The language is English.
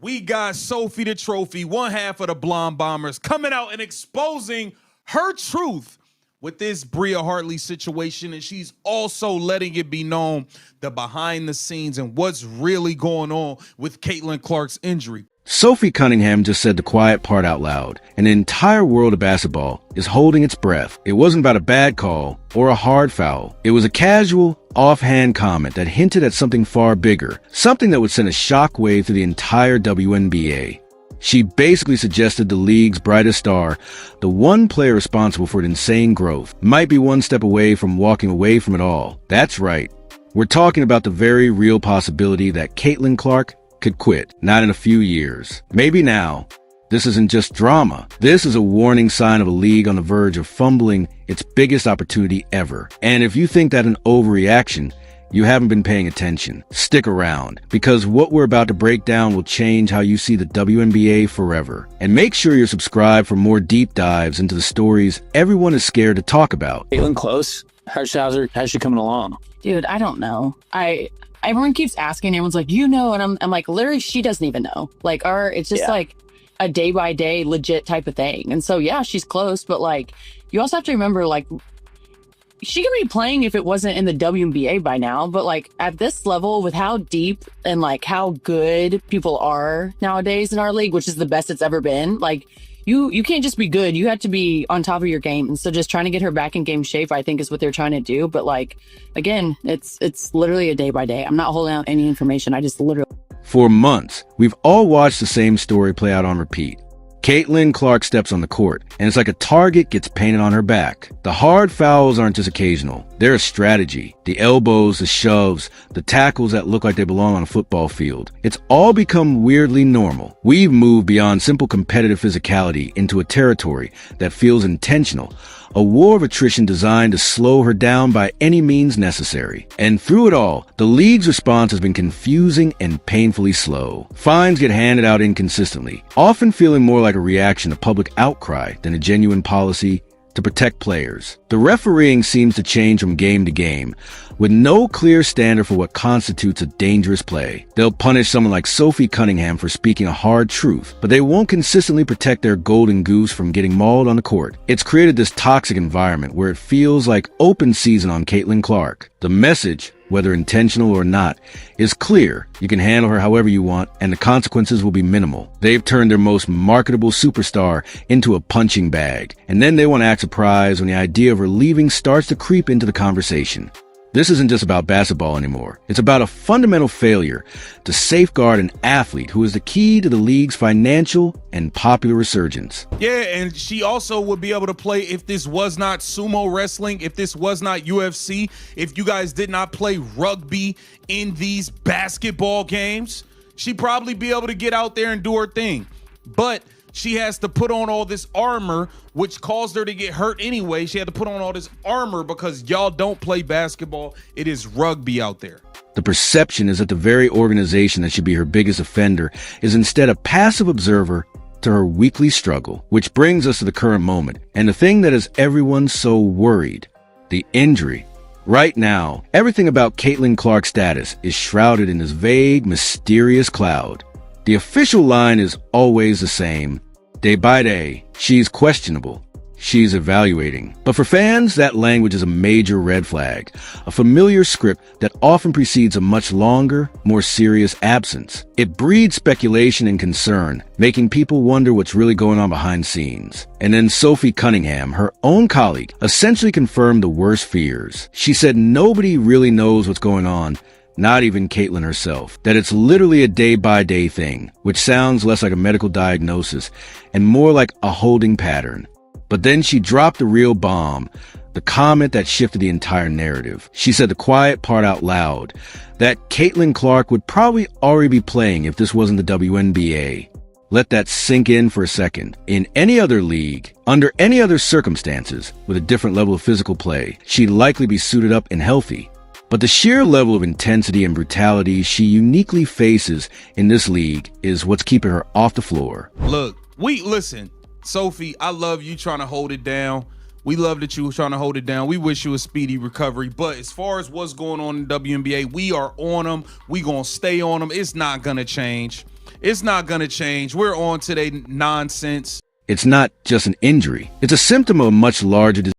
We got Sophie the Trophy, one half of the Blonde Bombers, coming out and exposing her truth with this Bria Hartley situation. And she's also letting it be known the behind the scenes and what's really going on with Caitlin Clark's injury. Sophie Cunningham just said the quiet part out loud, and the entire world of basketball is holding its breath. It wasn't about a bad call or a hard foul. It was a casual, offhand comment that hinted at something far bigger, something that would send a shockwave through the entire WNBA. She basically suggested the league's brightest star, the one player responsible for its insane growth, might be one step away from walking away from it all. That's right. We're talking about the very real possibility that Caitlin Clark could quit, not in a few years. Maybe now. This isn't just drama. This is a warning sign of a league on the verge of fumbling its biggest opportunity ever. And if you think that an overreaction, you haven't been paying attention. Stick around, because what we're about to break down will change how you see the WNBA forever. And make sure you're subscribed for more deep dives into the stories everyone is scared to talk about. Caitlin close. How's she coming along? Dude, I don't know. Everyone keeps asking, everyone's like, and I'm like, literally, she doesn't even know. Like, it's just like a day by day legit type of thing. And so, yeah, she's close, but like, you also have to remember, like, she could be playing if it wasn't in the WNBA by now, but like at this level, with how deep and like how good people are nowadays in our league, which is the best it's ever been, like, you can't just be good. You have to be on top of your game. And so just trying to get her back in game shape, I think, is what they're trying to do. But like, again, it's literally a day by day. I'm not holding out any information. I just literally. For months, we've all watched the same story play out on repeat. Caitlin Clark steps on the court, and it's like a target gets painted on her back. The hard fouls aren't just occasional. They're a strategy. The elbows, the shoves, the tackles that look like they belong on a football field. It's all become weirdly normal. We've moved beyond simple competitive physicality into a territory that feels intentional. A war of attrition designed to slow her down by any means necessary. And through it all, the league's response has been confusing and painfully slow. Fines get handed out inconsistently, often feeling more like a reaction to public outcry than a genuine policy to protect players. The refereeing seems to change from game to game, with no clear standard for what constitutes a dangerous play. They'll punish someone like Sophie Cunningham for speaking a hard truth, but they won't consistently protect their golden goose from getting mauled on the court. It's created this toxic environment where it feels like open season on Caitlin Clark. The message, whether intentional or not, is clear. You can handle her however you want, and the consequences will be minimal. They've turned their most marketable superstar into a punching bag, and then they want to act surprised when the idea of her leaving starts to creep into the conversation. This isn't just about basketball anymore. It's about a fundamental failure to safeguard an athlete who is the key to the league's financial and popular resurgence. Yeah, and she also would be able to play if this was not sumo wrestling, if this was not UFC, if you guys did not play rugby in these basketball games. She'd probably be able to get out there and do her thing. But she has to put on all this armor, which caused her to get hurt anyway. She had to put on all this armor because y'all don't play basketball. It is rugby out there. The perception is that the very organization that should be her biggest offender is instead a passive observer to her weekly struggle, which brings us to the current moment. And the thing that has everyone so worried, the injury. Right now, everything about Caitlin Clark's status is shrouded in this vague, mysterious cloud. The official line is always the same. Day by day, she's questionable. She's evaluating. But for fans, that language is a major red flag, a familiar script that often precedes a much longer, more serious absence. It breeds speculation and concern, making people wonder what's really going on behind scenes. And then Sophie Cunningham, her own colleague, essentially confirmed the worst fears. She said nobody really knows what's going on, not even Caitlin herself, that it's literally a day-by-day thing, which sounds less like a medical diagnosis and more like a holding pattern. But then she dropped the real bomb, the comment that shifted the entire narrative. She said the quiet part out loud, that Caitlin Clark would probably already be playing if this wasn't the WNBA. Let that sink in for a second. In any other league, under any other circumstances, with a different level of physical play, she'd likely be suited up and healthy. But the sheer level of intensity and brutality she uniquely faces in this league is what's keeping her off the floor. Look, listen, Sophie, I love you trying to hold it down. We love that you were trying to hold it down. We wish you a speedy recovery. But as far as what's going on in the WNBA, we are on them. We gonna stay on them. It's not gonna change. It's not going to change. We're on to their nonsense. It's not just an injury. It's a symptom of a much larger disease.